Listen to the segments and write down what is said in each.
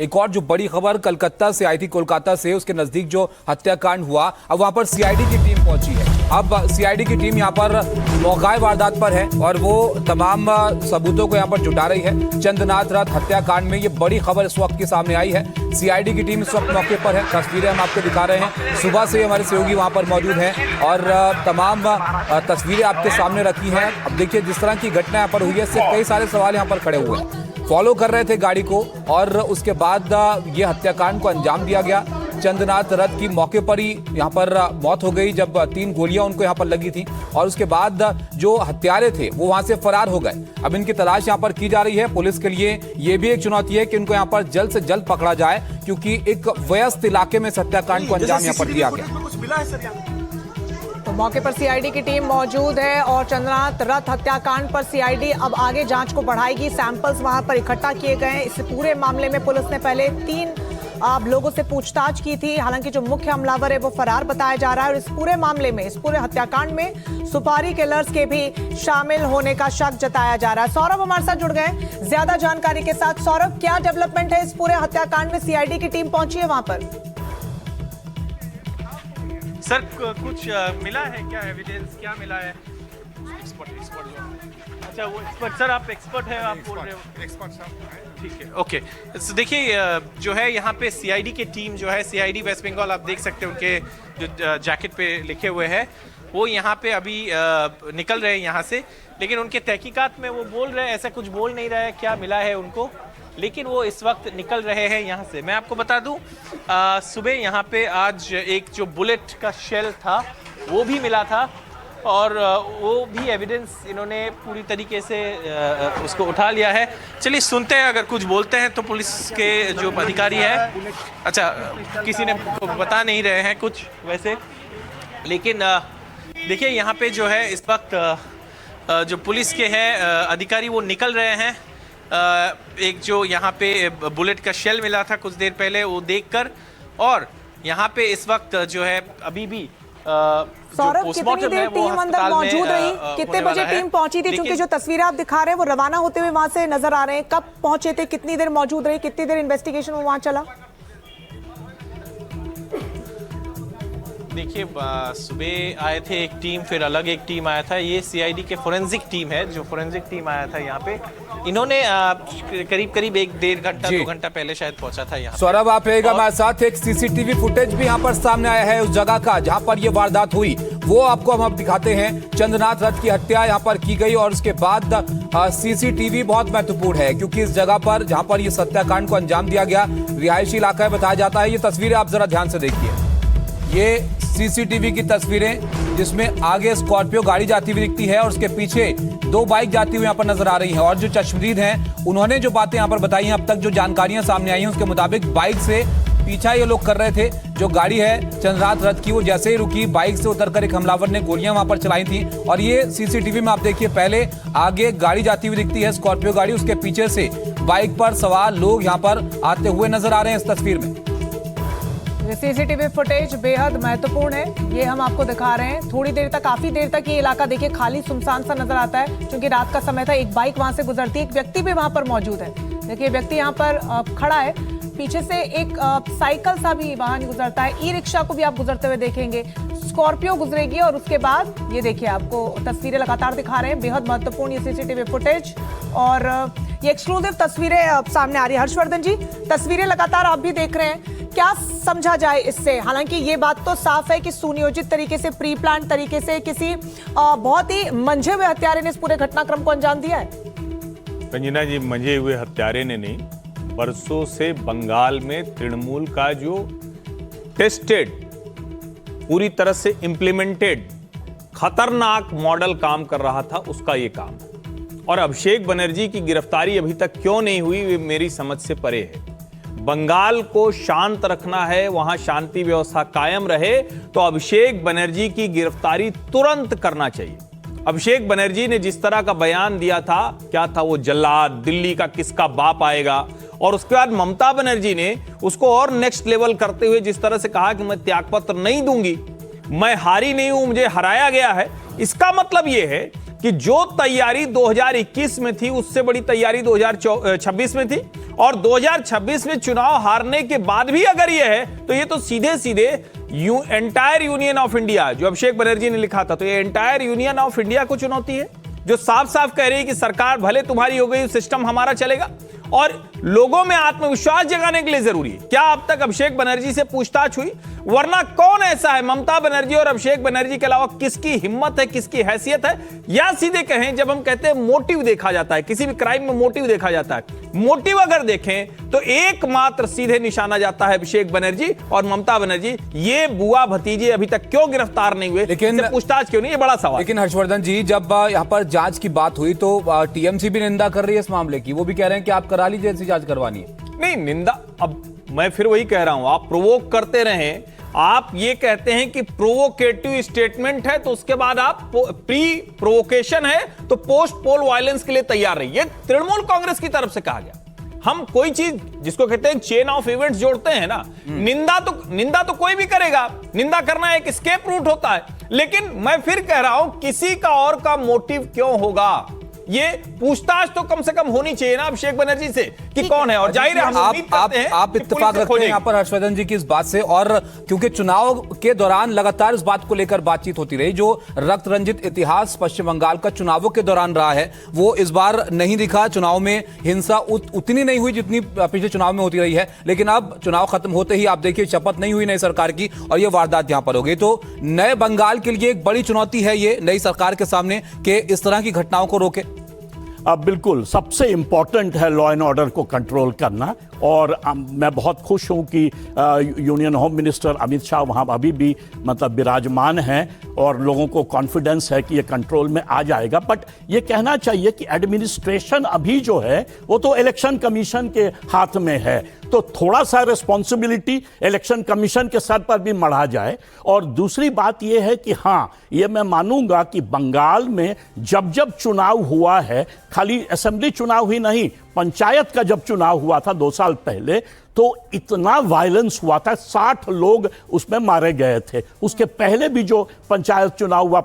एक और जो बड़ी खबर कलकत्ता से आई थी, कोलकाता से, उसके नजदीक जो हत्याकांड हुआ, अब वहां पर सीआईडी की टीम पहुंची है। अब सीआईडी की टीम यहां पर मौका वारदात पर है और वो तमाम सबूतों को यहां पर जुटा रही है। चंद्रनाथ रथ हत्याकांड में ये बड़ी खबर इस वक्त की सामने आई है। सीआईडी की टीम इस वक्त मौके पर है। तस्वीरें हम आपको दिखा रहे हैं। सुबह से हमारे सहयोगी वहां पर मौजूद हैं और तमाम तस्वीरें आपके सामने रखी हैं। अब देखिए जिस तरह की घटना यहाँ पर हुई है, इससे कई सारे सवाल यहाँ पर खड़े हुए हैं। फॉलो कर रहे थे गाड़ी को और उसके बाद ये हत्याकांड को अंजाम दिया गया। चंद्रनाथ रथ की मौके पर ही यहाँ पर मौत हो गई जब 3 गोलियां उनको यहाँ पर लगी थी और उसके बाद जो हत्यारे थे वो वहां से फरार हो गए। अब इनकी तलाश यहाँ पर की जा रही है। पुलिस के लिए ये भी एक चुनौती है कि इनको यहाँ पर जल्द से जल्द पकड़ा जाए, क्योंकि एक व्यस्त इलाके में हत्याकांड को अंजाम यहाँ पर दिया गया। तो मौके पर सीआईडी की टीम मौजूद है और चंद्रनाथ रथ हत्याकांड पर सीआईडी अब आगे जांच को बढ़ाएगी। सैंपल्स वहां पर इकट्ठा किए गए हैं। इस पूरे मामले में पुलिस ने पहले 3 लोगों से पूछताछ की थी। हालांकि जो मुख्य हमलावर है वो फरार बताया जा रहा है और इस पूरे मामले में, इस पूरे हत्याकांड में सुपारी किलर्स के भी शामिल होने का शक जताया जा रहा है। सौरभ हमारे साथ जुड़ गए ज्यादा जानकारी के साथ। सौरभ, क्या डेवलपमेंट है इस पूरे हत्याकांड में? सीआईडी की टीम पहुंची है वहां पर। सर कुछ मिला है क्या? एविडेंस क्या मिला है? एक्सपर्ट अच्छा, वो एक्सपर्ट सर, आप एक्सपर्ट हैं, आप बोल रहे हो एक्सपर्ट साहब, ठीक है, ओके। तो देखिए जो है यहाँ पे सीआईडी की टीम जो है, सीआईडी वेस्ट बंगाल, आप देख सकते हैं उनके जो जैकेट पे लिखे हुए हैं, वो यहाँ पे अभी निकल रहे हैं यहाँ से। लेकिन उनके तहकीकात में वो बोल रहे हैं, ऐसा कुछ बोल नहीं रहा है क्या मिला है उनको, लेकिन वो इस वक्त निकल रहे हैं यहाँ से। मैं आपको बता दूं, सुबह यहाँ पे आज एक जो बुलेट का शेल था वो भी मिला था और वो भी एविडेंस इन्होंने पूरी तरीके से उसको उठा लिया है। चलिए सुनते हैं, अगर कुछ बोलते हैं तो पुलिस के जो अधिकारी है। अच्छा, किसी ने बता नहीं रहे हैं कुछ वैसे, लेकिन देखिए यहाँ पे जो है इस वक्त जो पुलिस के हैं अधिकारी वो निकल रहे हैं। एक जो यहाँ पे बुलेट का शेल मिला था कुछ देर पहले, वो देखकर, और यहाँ पे इस वक्त जो है अभी भी सौरभ, कितनी देर टीम अंदर मौजूद रही? कितने बजे टीम पहुंची थी? क्योंकि जो तस्वीरें आप दिखा रहे हैं वो रवाना होते हुए वहां से नजर आ रहे हैं। कब पहुंचे थे? कितनी देर मौजूद रही? कितनी देर इन्वेस्टिगेशन वहां चला? देखिए सुबह आए थे एक टीम, फिर अलग एक टीम आया था। ये सीआईडी के फोरेंसिक टीम है, जो फोरेंसिक टीम आया था यहाँ पे। इन्होंने करीब 1-1.5 घंटा 2 घंटा पहले शायद पहुंचा था यहाँ। सौरभ, आप रहेगा हमारे साथ। एक सीसीटीवी फुटेज भी यहाँ पर सामने आया है उस जगह का जहाँ पर ये वारदात हुई, वो आपको हम अब दिखाते हैं। चंद्रनाथ रथ की हत्या यहाँ पर की गई और उसके बाद सीसीटीवी बहुत महत्वपूर्ण है, क्योंकि इस जगह पर जहाँ पर इस हत्याकांड को अंजाम दिया गया रिहायशी इलाका बताया जाता है। ये तस्वीरें आप जरा ध्यान से देखिए। ये सीसीटीवी की तस्वीरें जिसमें आगे स्कॉर्पियो गाड़ी जाती हुई दिखती है और उसके पीछे 2 बाइक जाती हुई यहाँ पर नजर आ रही हैं। और जो चश्मदीद हैं उन्होंने जो बातें यहाँ पर बताई हैं, अब तक जो जानकारियां सामने आई हैं उसके मुताबिक बाइक से पीछा ये लोग कर रहे थे। जो गाड़ी है चंद्रनाथ रथ की, वो जैसे ही रुकी, बाइक से उतरकर एक हमलावर ने गोलियां वहां पर चलाई थी। और ये सीसीटीवी में आप देखिए, पहले आगे गाड़ी जाती हुई दिखती है, स्कॉर्पियो गाड़ी, उसके पीछे से बाइक पर सवार लोग यहाँ पर आते हुए नजर आ रहे हैं इस तस्वीर में। सीसीटीवी फुटेज बेहद महत्वपूर्ण है, ये हम आपको दिखा रहे हैं। थोड़ी देर तक, काफी देर तक ये इलाका देखिए खाली सुनसान सा नजर आता है, क्योंकि रात का समय था। एक बाइक वहां से गुजरती है, एक व्यक्ति भी वहां पर मौजूद है। देखिए व्यक्ति यहाँ पर खड़ा है, पीछे से एक साइकिल सा भी वाहन गुजरता है। ई रिक्शा को भी आप गुजरते हुए देखेंगे, स्कॉर्पियो गुजरेगी और उसके बाद ये देखिए, आपको तस्वीरें लगातार दिखा रहे हैं। बेहद महत्वपूर्ण ये सीसीटीवी फुटेज और ये एक्सक्लूसिव तस्वीरें सामने आ रही है। हर्षवर्धन जी, तस्वीरें लगातार आप भी देख रहे हैं, क्या समझा जाए इससे? हालांकि ये बात तो साफ है कि सुनियोजित तरीके से, प्री प्लान तरीके से किसी बहुत ही मंझे हुए हत्यारे ने इस पूरे घटनाक्रम को अंजाम दिया है। संजना जी, मंझे हुए हत्यारे ने नहीं, बरसों से बंगाल में तृणमूल का जो टेस्टेड, पूरी तरह से इंप्लीमेंटेड खतरनाक मॉडल काम कर रहा था, उसका ये काम। और अभिषेक बनर्जी की गिरफ्तारी अभी तक क्यों नहीं हुई, वे मेरी समझ से परे है। बंगाल को शांत रखना है, वहां शांति व्यवस्था कायम रहे, तो अभिषेक बनर्जी की गिरफ्तारी तुरंत करना चाहिए। अभिषेक बनर्जी ने जिस तरह का बयान दिया था, क्या था वो, जल्लाद, दिल्ली का किसका बाप आएगा। और उसके बाद ममता बनर्जी ने उसको और नेक्स्ट लेवल करते हुए जिस तरह से कहा कि मैं त्यागपत्र नहीं दूंगी, मैं हारी नहीं हूं, मुझे हराया गया है। इसका मतलब यह है कि जो तैयारी 2021 में थी उससे बड़ी तैयारी 2026 में थी, और 2026 में चुनाव हारने के बाद भी अगर यह है तो ये तो सीधे सीधे एंटायर यूनियन ऑफ इंडिया, जो अभिषेक बनर्जी ने लिखा था, तो ये एंटायर यूनियन ऑफ इंडिया को चुनौती है, जो साफ साफ कह रही है कि सरकार भले तुम्हारी हो गई, सिस्टम हमारा चलेगा। और लोगों में आत्मविश्वास जगाने के लिए जरूरी है। क्या अब तक अभिषेक बनर्जी से पूछताछ हुई? वरना कौन ऐसा है, ममता बनर्जी और अभिषेक बनर्जी के अलावा किसकी हिम्मत है, किसकी हैसियत है? या सीधे कहें, जब हम कहते हैं मोटिव देखा जाता है, किसी भी क्राइम में मोटिव देखा जाता है, मोटिव अगर देखें तो एकमात्र सीधे निशाना जाता है अभिषेक बनर्जी और ममता बनर्जी। ये बुआ भतीजे अभी तक क्यों गिरफ्तार नहीं हुए, लेकिन पूछताछ क्यों नहीं, ये बड़ा सवाल। लेकिन हर्षवर्धन जी, जब यहाँ पर जांच की बात हुई तो टीएमसी भी निंदा कर रही है इस मामले की। वो भी कह रहे हैं कि आप करा लीजिए, ऐसी जांच करवानी है। नहीं, निंदा, अब मैं फिर वही कह रहा हूं, आप प्रोवोक करते रहें। आप ये कहते हैं कि प्रोवोकेटिव स्टेटमेंट है तो उसके बाद आप प्री प्रोवोकेशन है तो पोस्ट पोल वायलेंस के लिए तैयार रहिए। ये तृणमूल कांग्रेस की तरफ से कहा गया। हम कोई चीज जिसको कहते हैं चेन ऑफ इवेंट्स जोड़ते हैं ना, निंदा तो कोई भी करेगा, निंदा करना एक एस्केप रूट होता है। लेकिन मैं फिर कह रहा हूं, किसी का और का मोटिव क्यों होगा? ये पूछताछ तो कम से कम होनी चाहिए ना अभिषेक बनर्जी से कि कौन है। और जाहिर है हम उम्मीद करते हैं आप इत्तेफाक रखते हैं यहाँ पर हर्षवर्धन जी की इस बात से, और क्योंकि चुनाव के दौरान लगातार इस बात को लेकर बातचीत होती रही, जो रक्त रंजित इतिहास पश्चिम बंगाल का चुनावों के दौरान रहा है वो इस बार नहीं दिखा। चुनाव में हिंसा उतनी नहीं हुई जितनी पिछले चुनाव में होती रही है, लेकिन अब चुनाव खत्म होते ही आप देखिए शपथ नहीं हुई नई सरकार की और ये वारदात यहां पर हो गई। तो नए बंगाल के लिए एक बड़ी चुनौती है ये नई सरकार के सामने कि इस तरह की घटनाओं को रोके। बिल्कुल, सबसे इंपॉर्टेंट है लॉ एंड ऑर्डर को कंट्रोल करना। और मैं बहुत खुश हूं कि union home minister Amit Shah वहां अभी भी मतलब विराजमान हैं और लोगों को कॉन्फिडेंस है कि ये कंट्रोल में आ जाएगा। बट ये कहना चाहिए कि एडमिनिस्ट्रेशन अभी जो है वो तो इलेक्शन कमीशन के हाथ में है, तो थोड़ा सा रिस्पॉन्सिबिलिटी इलेक्शन कमीशन के सर पर भी मढ़ा जाए। और दूसरी बात ये है कि हाँ, ये मैं मानूंगा कि बंगाल में जब जब चुनाव हुआ है, खाली असेंबली चुनाव ही नहीं, पंचायत का जब चुनाव हुआ था 2 साल पहले, तो इतना वायलेंस हुआ था, 60 लोग उसमें मारे गए थे। उसके पहले भी जो पंचायत चुनाव हुआ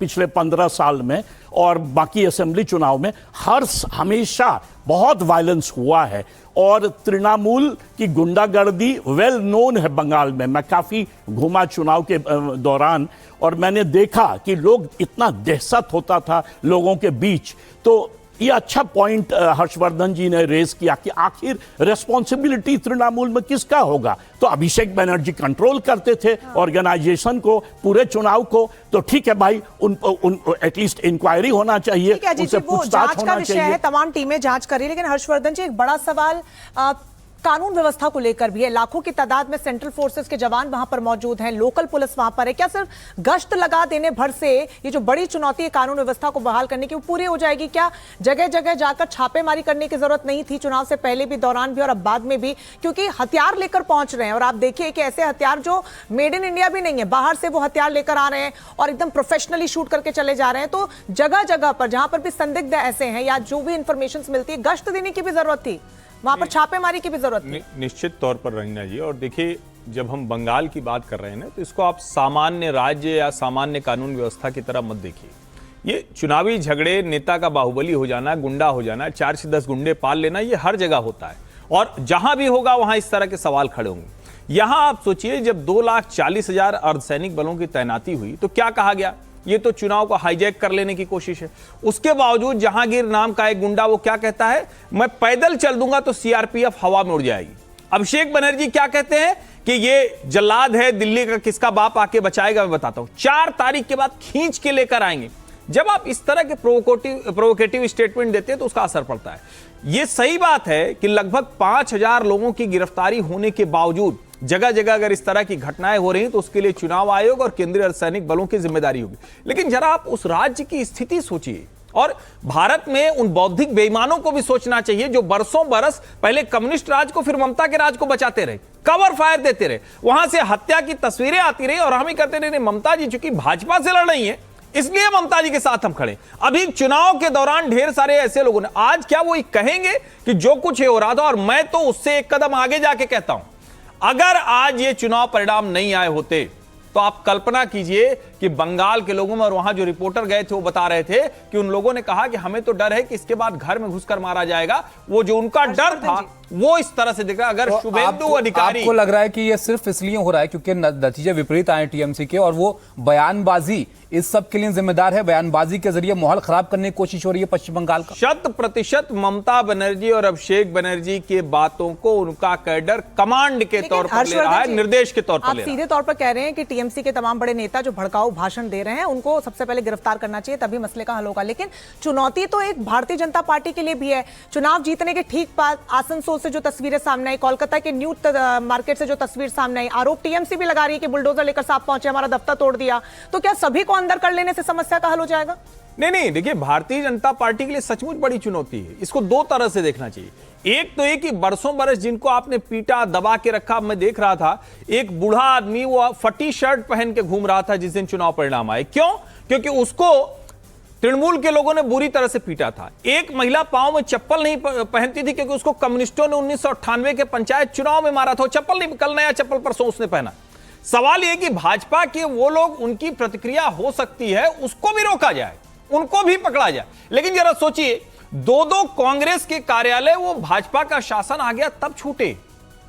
पिछले 15 साल में और बाकी असेंबली चुनाव में हमेशा बहुत वायलेंस हुआ है। और तृणमूल की गुंडागर्दी वेल नोन है बंगाल में। मैं काफ़ी घूमा चुनाव के दौरान और मैंने देखा कि लोग इतना दहशत होता था लोगों के बीच। तो ये अच्छा पॉइंट हर्षवर्धन जी ने रेज किया कि आखिर रिस्पॉन्सिबिलिटी तृणमूल में किसका होगा। तो अभिषेक बनर्जी कंट्रोल करते थे ऑर्गेनाइजेशन को, पूरे चुनाव को, तो ठीक है भाई, उन एटलीस्ट इंक्वायरी होना चाहिए, उनसे पूछताछ होना चाहिए। तमाम टीमें जांच कर रही है। लेकिन हर्षवर्धन जी, एक बड़ा सवाल कानून व्यवस्था को लेकर भी है। लाखों की तादाद में सेंट्रल फोर्सेस के जवान वहां पर मौजूद हैं, लोकल पुलिस वहां पर है। क्या सिर्फ गश्त लगा देने भर से ये जो बड़ी चुनौती है कानून व्यवस्था को बहाल करने की, वो पूरी हो जाएगी? क्या जगह जगह जाकर छापेमारी करने की जरूरत नहीं थी चुनाव से पहले भी, दौरान भी और अब बाद में भी? क्योंकि हथियार लेकर पहुंच रहे हैं और आप देखिए कि ऐसे हथियार जो मेड इन इंडिया भी नहीं है, बाहर से वो हथियार लेकर आ रहे हैं और एकदम प्रोफेशनली शूट करके चले जा रहे हैं। तो जगह जगह पर जहां पर भी संदिग्ध ऐसे हैं या जो भी इंफॉर्मेशन मिलती है, गश्त देने की भी जरूरत थी, वहां पर छापेमारी की भी जरूरत थी। निश्चित तौर पर रंजना जी। और देखिए, जब हम बंगाल की बात कर रहे हैं ना, तो इसको आप सामान्य राज्य या सामान्य कानून व्यवस्था की तरह मत देखिए। ये चुनावी झगड़े, नेता का बाहुबली हो जाना, गुंडा हो जाना, 4 से 10 गुंडे पाल लेना, ये हर जगह होता है और जहां भी होगा वहां इस तरह के सवाल खड़े होंगे। यहां आप सोचिए, जब 2,40,000 अर्धसैनिक बलों की तैनाती हुई तो क्या कहा गया? ये तो चुनाव को हाईजैक कर लेने की कोशिश है। उसके बावजूद जहांगीर नाम का एक गुंडा वो क्या कहता है, मैं पैदल चल दूंगा तो सीआरपीएफ हवा में उड़ जाएगी। अभिषेक बनर्जी क्या कहते हैं कि ये जल्लाद है, दिल्ली का किसका बाप आके बचाएगा, मैं बताता हूं। 4 तारीख के बाद खींच के लेकर आएंगे। जब आप इस तरह के प्रोवोकेटिव स्टेटमेंट देते हैं तो उसका असर पड़ता है। यह सही बात है कि लगभग 5,000 लोगों की गिरफ्तारी होने के बावजूद जगह जगह अगर इस तरह की घटनाएं हो रही हैं तो उसके लिए चुनाव आयोग और केंद्रीय अर्धसैनिक बलों की जिम्मेदारी होगी। लेकिन जरा आप उस राज्य की स्थिति सोचिए, और भारत में उन बौद्धिक बेईमानों को भी सोचना चाहिए जो बरसों बरस पहले कम्युनिस्ट राज को, फिर ममता के राज को बचाते रहे, कवर फायर देते रहे, वहां से हत्या की तस्वीरें आती रही और हम ही करते रहे। ममता जी चूंकि भाजपा से लड़ रही है इसलिए ममता जी के साथ हम खड़े। अभी चुनाव के दौरान ढेर सारे ऐसे लोगों ने, आज क्या वो कहेंगे कि जो कुछ हो रहा था, और मैं तो उससे एक कदम आगे जाके कहता हूं, अगर आज ये चुनाव परिणाम नहीं आए होते तो आप कल्पना कीजिए कि बंगाल के लोगों में, और वहां जो रिपोर्टर गए थे वो बता रहे थे कि उन लोगों ने कहा कि हमें तो डर है कि इसके बाद घर में घुसकर मारा जाएगा। वो जो उनका डर था वो इस तरह से दिख रहा है। अगर तो शुभेंदु अधिकारी, आपको लग रहा है कि ये सिर्फ इसलिए हो रहा है क्योंकि नतीजे विपरीत आए टीएमसी के, और वो बयानबाजी इस सब के लिए जिम्मेदार है? बयानबाजी के जरिए माहौल खराब करने की कोशिश हो रही है पश्चिम बंगाल का? 100% ममता बनर्जी और अभिषेक बनर्जी के बातों को उनका कैडर कमांड के तौर पर ले रहा है, निर्देश के तौर पर आप ले रहा है। सीधे तौर पर कह रहे हैं कि टीएमसी के तमाम बड़े नेता जो भड़काऊ भाषण दे रहे हैं उनको सबसे पहले गिरफ्तार करना चाहिए, तभी मसले का हल होगा। लेकिन चुनौती तो एक भारतीय जनता पार्टी के लिए भी है। चुनाव जीतने के ठीक बाद आसनसोल से जो तस्वीरें सामने आई, कोलकाता के न्यू मार्केट से जो तस्वीर सामने आई, आरोप टीएमसी भी लगा रही है कि बुलडोजर लेकर साहब पहुंचे, हमारा दफ्तर तोड़ दिया। तो क्या सभी को अंदर कर लेने से समस्या का हल हो जाएगा? नहीं, देखिए, भारतीय जनता पार्टी के लिए सचमुच बड़ी चुनौती है। इसको दो तरह से देखना चाहिए। एक तो ये कि बरसों बरस जिनको आपने पीटा, दबा के रखा, मैं देख रहा था एक बूढ़ा आदमी वो फटी शर्ट पहन के घूम रहा था जिस दिन चुनाव परिणाम आए। क्यों? क्योंकि उसको तृणमूल के लोगों ने बुरी तरह से पीटा था। एक महिला पांव में चप्पल नहीं पहनती थी क्योंकि उसको कम्युनिस्टों ने 1998 के पंचायत चुनाव में मारा था। चप्पल नहीं, कल नया चप्पल परसों उसने पहना। सवाल यह कि भाजपा के वो लोग, उनकी प्रतिक्रिया हो सकती है, उसको भी रोका जाए, उनको भी पकड़ा जाए। लेकिन जरा सोचिए, दो कांग्रेस के कार्यालय वो भाजपा का शासन आ गया तब छूटे।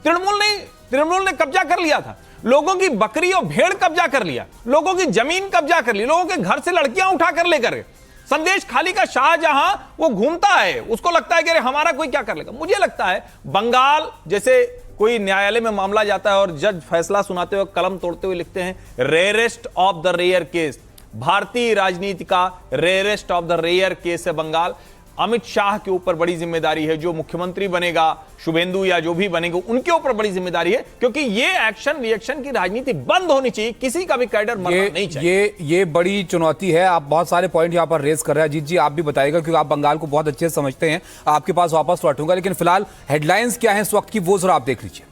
तृणमूल ने कब्जा कर लिया था, लोगों की बकरी और भेड़ कब्जा कर लिया, लोगों की जमीन कब्जा कर ली, लोगों के घर से लड़कियां उठाकर लेकर गए। संदेश खाली का शाहजहां वो घूमता है, उसको लगता है कि अरे हमारा कोई क्या कर लेगा। मुझे लगता है बंगाल जैसे कोई न्यायालय में मामला जाता है और जज फैसला सुनाते हुए कलम तोड़ते हुए लिखते हैं rarest of the rare case. भारतीय राजनीति का rarest of the rare case है बंगाल। अमित शाह के ऊपर बड़ी जिम्मेदारी है, जो मुख्यमंत्री बनेगा, शुभेंदु या जो भी बनेगा, उनके ऊपर बड़ी जिम्मेदारी है, क्योंकि ये एक्शन रिएक्शन की राजनीति बंद होनी चाहिए। किसी का भी कैडर मरना नहीं चाहिए। ये बड़ी चुनौती है। आप बहुत सारे पॉइंट यहां पर रेज कर रहे हैं। अजीत जी, आप भी बताइएगा क्योंकि आप बंगाल को बहुत अच्छे से समझते हैं। आपके पास वापस लौटूंगा, लेकिन फिलहाल हेडलाइंस क्या है इस वक्त की वो जरा आप देख लीजिए।